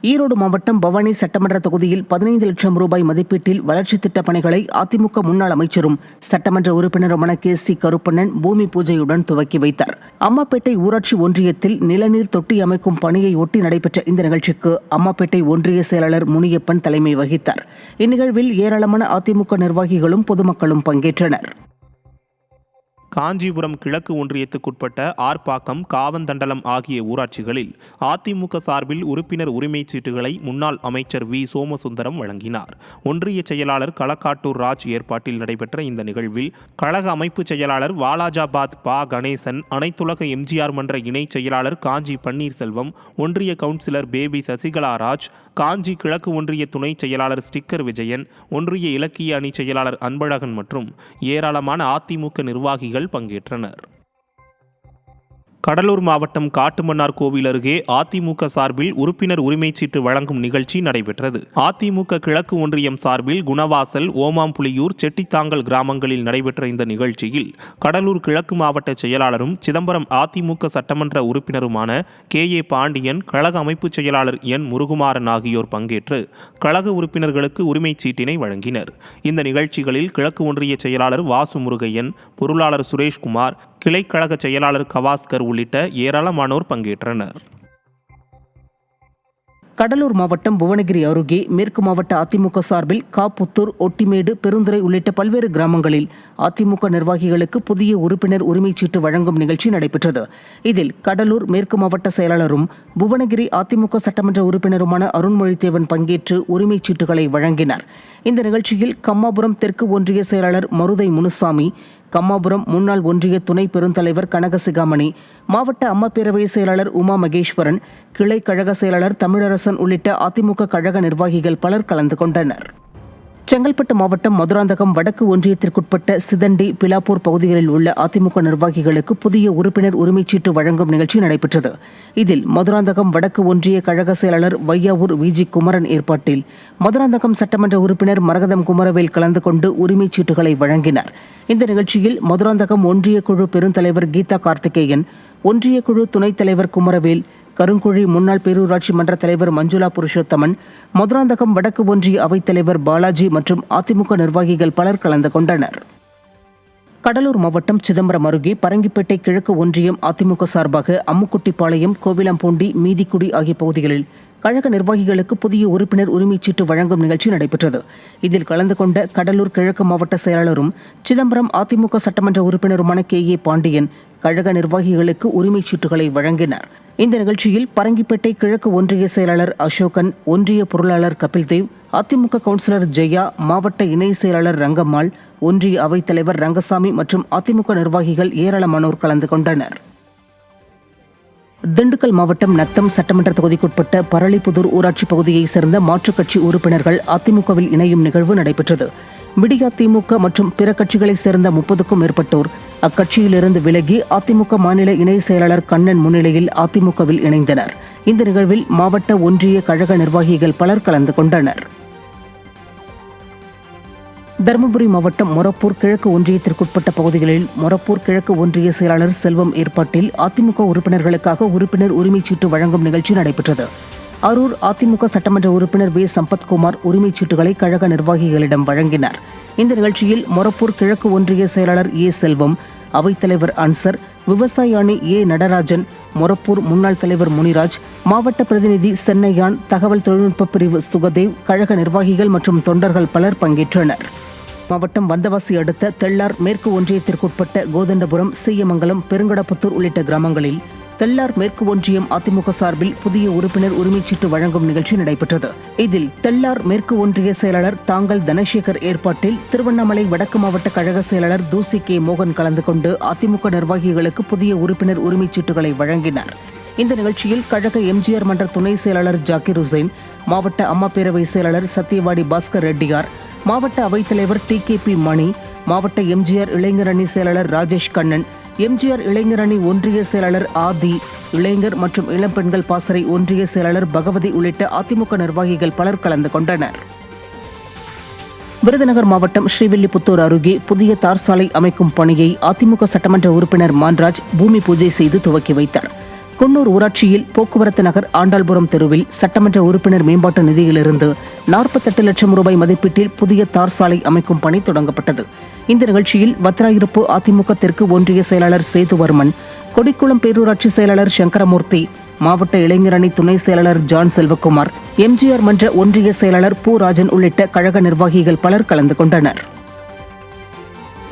ஈரோடு மாவட்டம் பவானி சட்டமன்ற தொகுதியில் 15 லட்சம் ரூபாய் மதிப்பீட்டில் வளர்ச்சித் திட்டப் பணிகளை அதிமுக முன்னாள் அமைச்சரும் சட்டமன்ற உறுப்பினருமான KC கருப்பண்ணன் பூமி பூஜையுடன் துவக்கி வைத்தார். அம்மாப்பேட்டை ஊராட்சி ஒன்றியத்தில் நிலநீர் தொட்டி அமைக்கும் பணியை ஒட்டி நடைபெற்ற இந்த நிகழ்ச்சிக்கு அம்மாப்பேட்டை ஒன்றிய செயலாளர் முனியப்பன் தலைமை வகித்தார். இந்நிகழ்வில் ஏராளமான அதிமுக நிர்வாகிகளும் பொதுமக்களும் பங்கேற்றனர். காஞ்சிபுரம் கிழக்கு ஒன்றியத்துக்குட்பட்ட ஆர்ப்பாக்கம், காவந்தண்டலம் ஆகிய ஊராட்சிகளில் அதிமுக சார்பில் உறுப்பினர் உரிமைச் சீட்டுகளை முன்னாள் அமைச்சர் வி. சோமசுந்தரம் வழங்கினார். ஒன்றிய செயலாளர் களக்காட்டூர் ராஜ் ஏற்பாட்டில் நடைபெற்ற இந்த நிகழ்வில் கழக அமைப்பு செயலாளர் வாலாஜாபாத் பா. கணேசன், அனைத்துலக எம்ஜிஆர் மன்ற இணைச் செயலாளர் காஞ்சி பன்னீர்செல்வம், ஒன்றிய கவுன்சிலர் பேபி சசிகலா ராஜ், காஞ்சி கிழக்கு ஒன்றிய துணை செயலாளர் ஸ்டிக்கர் விஜயன், ஒன்றிய இலக்கிய அணி செயலாளர் அன்பழகன் மற்றும் ஏராளமான அதிமுக நிர்வாகிகள் பங்கேற்றனர். கடலூர் மாவட்டம் காட்டுமன்னார் கோவில் அருகே அதிமுக சார்பில் உறுப்பினர் உரிமைச் சீட்டு வழங்கும் நிகழ்ச்சி நடைபெற்றது. அதிமுக கிழக்கு ஒன்றியம் சார்பில் குணவாசல், ஓமாம்புலியூர், செட்டித்தாங்கல் கிராமங்களில் நடைபெற்ற இந்த நிகழ்ச்சியில் கடலூர் கிழக்கு மாவட்ட செயலாளரும் சிதம்பரம் அதிமுக சட்டமன்ற உறுப்பினருமான KA பாண்டியன், கழக அமைப்பு செயலாளர் N. முருகுமாறன் ஆகியோர் பங்கேற்று கழக உறுப்பினர்களுக்கு உரிமைச் சீட்டினை வழங்கினர். இந்த நிகழ்ச்சிகளில் கிழக்கு ஒன்றிய செயலாளர் வாசு முருகையன், பொருளாளர் சுரேஷ்குமார், கிளைக்கழக செயலாளர் கவாஸ்கர் உள்ளிட்ட ஏராளமானோர் பங்கேற்றனர். கடலூர் மாவட்டம் புவனகிரி அருகே மேற்கு மாவட்ட அதிமுக சார்பில் காப்புத்தூர், ஒட்டிமேடு, பெருந்துறை உள்ளிட்ட பல்வேறு கிராமங்களில் அதிமுக நிர்வாகிகளுக்கு புதிய உறுப்பினர் உரிமைச் சீட்டு வழங்கும் நிகழ்ச்சி நடைபெற்றது. இதில் கடலூர் மேற்கு மாவட்ட செயலாளரும் புவனகிரி அதிமுக சட்டமன்ற உறுப்பினருமான அருண்மொழித்தேவன் பங்கேற்று உரிமைச் சீட்டுகளை வழங்கினார். இந்த நிகழ்ச்சியில் கம்மாபுரம் தெற்கு ஒன்றிய செயலாளர் மருதை முனுசாமி, கம்மாபுரம் முன்னாள் ஒன்றிய துணை பெருந்தலைவர் கனகசிகாமணி, மாவட்ட அம்மா பேரவை செயலாளர் உமா மகேஸ்வரன், கிளை கழக செயலாளர் தமிழரசன் உள்ளிட்ட அதிமுக கழக நிர்வாகிகள் பலர் கலந்து கொண்டனர். செங்கல்பட்டு மாவட்டம் மதுராந்தகம் வடக்கு ஒன்றியத்திற்குட்பட்ட சிதண்டி, பிலாப்பூர் பகுதிகளில் உள்ள அதிமுக நிர்வாகிகளுக்கு புதிய உறுப்பினர் உரிமைச் சீட்டு வழங்கும் நிகழ்ச்சி நடைபெற்றது. இதில் மதுராந்தகம் வடக்கு ஒன்றிய கழக செயலாளர் வையாவூர் VG குமரன் ஏற்பாட்டில் மதுராந்தகம் சட்டமன்ற உறுப்பினர் மரகதம் குமரவேல் கலந்து கொண்டு உரிமைச் சீட்டுகளை வழங்கினார். இந்த நிகழ்ச்சியில் மதுராந்தகம் ஒன்றிய குழு பெருந்தலைவர் கீதா கார்த்திகேயன், ஒன்றிய குழு துணைத் தலைவர் குமரவேல், கருங்குழி முன்னாள் பேரூராட்சி மன்ற தலைவர் மஞ்சுளா புருஷோத்தமன், மதுராந்தகம் வடக்கு ஒன்றிய அவைத்தலைவர் பாலாஜி மற்றும் அதிமுக நிர்வாகிகள் பலர் கலந்து கொண்டனர். கடலூர் மாவட்டம் சிதம்பரம் அருகே பரங்கிப்பேட்டை கிழக்கு ஒன்றியம் அதிமுக சார்பாக அம்முக்குட்டிப்பாளையம், கோவிலம்பூண்டி, மீதிக்குடி ஆகிய பகுதிகளில் கழக நிர்வாகிகளுக்கு புதிய உறுப்பினர் உரிமைச் சீட்டு வழங்கும் நிகழ்ச்சி நடைபெற்றது. இதில் கலந்து கொண்ட கடலூர் கிழக்கு மாவட்ட செயலாளரும் சிதம்பரம் அதிமுக சட்டமன்ற உறுப்பினருமான KA பாண்டியன் கழக நிர்வாகிகளுக்கு உரிமைச் சீட்டுகளை வழங்கினார். இந்த நிகழ்ச்சியில் பரங்கிப்பேட்டை கிழக்கு ஒன்றிய செயலாளர் அசோகன், ஒன்றிய பொருளாளர் கபில்தேவ், அதிமுக கவுன்சிலர் ஜெயா, மாவட்ட இணை செயலாளர் ரங்கம்மாள், ஒன்றிய அவைத்தலைவர் ரங்கசாமி மற்றும் அதிமுக நிர்வாகிகள் ஏராளமானோர் கலந்து கொண்டனர். திண்டுக்கல் மாவட்டம் நத்தம் சட்டமன்ற தொகுதிக்குட்பட்ட பரளிப்புதூர் ஊராட்சி பகுதியைச் சேர்ந்த மாற்றுக் கட்சி உறுப்பினர்கள் அதிமுகவில் இணையும் நிகழ்வு நடைபெற்றது. விடியா திமுக மற்றும் பிற கட்சிகளைச் சேர்ந்த 30க்கும் மேற்பட்டோர் அக்கட்சியிலிருந்து விலகி அதிமுக மாநில இணை செயலாளர் கண்ணன் முன்னிலையில் அதிமுகவில் இணைந்தனர். இந்த நிகழ்வில் மாவட்ட ஒன்றிய கழக நிர்வாகிகள் பலர் கலந்து கொண்டனர். தருமபுரி மாவட்டம் மொரப்பூர் கிழக்கு ஒன்றியத்திற்குட்பட்ட பகுதிகளில் மொரப்பூர் கிழக்கு ஒன்றிய செயலாளர் செல்வம் ஏற்பாட்டில் அதிமுக உறுப்பினர்களுக்காக உறுப்பினர் உரிமைச் சீட்டு வழங்கும் நிகழ்ச்சி நடைபெற்றது. அரூர் அதிமுக சட்டமன்ற உறுப்பினர் வே. சம்பத்குமார் உரிமைச் சீட்டுகளை கழக நிர்வாகிகளிடம் வழங்கினார். இந்த நிகழ்ச்சியில் மொரப்பூர் கிழக்கு ஒன்றிய செயலாளர் A. செல்வம், அவைத்தலைவர் அன்சர், விவசாய அணி A. நடராஜன், மொரப்பூர் முன்னாள் தலைவர் முனிராஜ், மாவட்ட பிரதிநிதி சென்னையான், தகவல் தொழில்நுட்ப பிரிவு சுகதேவ், கழக நிர்வாகிகள் மற்றும் தொண்டர்கள் பலர் பங்கேற்றனர். மாவட்டம் வந்தவாசி அடுத்த தெள்ளார் மேற்கு ஒன்றியத்திற்குட்பட்ட கோதண்டபுரம், சீயமங்கலம், பெருங்கடப்புத்தூர் உள்ளிட்ட கிராமங்களில் தெள்ளார் மேற்கு ஒன்றியம் அதிமுக சார்பில் புதிய உறுப்பினர் உரிமைச் சீட்டு வழங்கும் நிகழ்ச்சி நடைபெற்றது. இதில் தெள்ளார் மேற்கு ஒன்றிய செயலாளர் தாங்கல் தனசேகர் ஏற்பாட்டில் திருவண்ணாமலை வடக்கு மாவட்ட கழக செயலாளர் தூசி K. மோகன் கலந்து கொண்டு அதிமுக நிர்வாகிகளுக்கு புதிய உறுப்பினர் உரிமைச் சீட்டுகளை வழங்கினார். இந்த நிகழ்ச்சியில் கழக எம்ஜிஆர் மன்ற துணை செயலாளர் ஜாகிர் உசேன், மாவட்ட அம்மா பேரவை செயலாளர் சத்தியவாடி பாஸ்கர் ரெட்டியார், மாவட்ட அவைத்தலைவர் TKP மணி, மாவட்ட எம்ஜிஆர் இளைஞர் அணி செயலாளர் ராஜேஷ் கண்ணன், எம்ஜிஆர் இளைஞர் அணி ஒன்றிய செயலாளர் ஆதி, இளைஞர் மற்றும் இளம்பெண்கள் பாசறை ஒன்றிய செயலாளர் பகவதி உள்ளிட்ட அதிமுக நிர்வாகிகள் பலர் கலந்து கொண்டனர். விருதுநகர் மாவட்டம் ஸ்ரீவில்லிபுத்தூர் அருகே புதிய தார் சாலை அமைக்கும் பணியை அதிமுக சட்டமன்ற உறுப்பினர் மான்ராஜ் பூமி பூஜை செய்து துவக்கி வைத்தார். குன்னூர் ஊராட்சியில் போக்குவரத்து நகர் ஆண்டாள்புரம் தெருவில் சட்டமன்ற உறுப்பினர் மேம்பாட்டு நிதியிலிருந்து 48 லட்சம் ரூபாய் மதிப்பீட்டில் புதிய தார் சாலை அமைக்கும் பணி தொடங்கப்பட்டது. இந்த நிகழ்ச்சியில் வத்திராயிருப்பு அதிமுக தெற்கு ஒன்றிய செயலாளர் சேதுவர்மன், கொடிக்குளம் பேரூராட்சி செயலாளர் சங்கரமூர்த்தி, மாவட்ட இளைஞரணி துணை செயலாளர் ஜான் செல்வகுமார், எம்ஜிஆர் மன்ற ஒன்றிய செயலாளர் பூராஜன் உள்ளிட்ட கழக நிர்வாகிகள் பலர் கலந்து கொண்டனர்.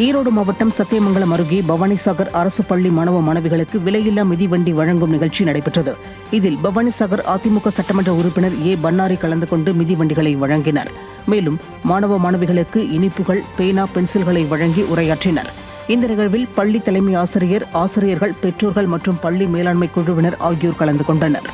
ஈரோடு மாவட்டம் சத்தியமங்கலம் அருகே பவானிசாகர் அரசு பள்ளி மாணவ மாணவிகளுக்கு விலையில்லா மிதிவண்டி வழங்கும் நிகழ்ச்சி நடைபெற்றது. இதில் பவானிசாகர் அதிமுக சட்டமன்ற உறுப்பினர் ஏ பன்னாரி கலந்து கொண்டு மிதிவண்டிகளை வழங்கினர். மேலும் மாணவ மாணவிகளுக்கு இனிப்புகள், பேனா, பென்சில்களை வழங்கி உரையாற்றினர். இந்த நிகழ்வில் பள்ளி தலைமை ஆசிரியர், ஆசிரியர்கள், பெற்றோர்கள் மற்றும் பள்ளி மேலாண்மை குழுவினர் ஆகியோர் கலந்து கொண்டனர்.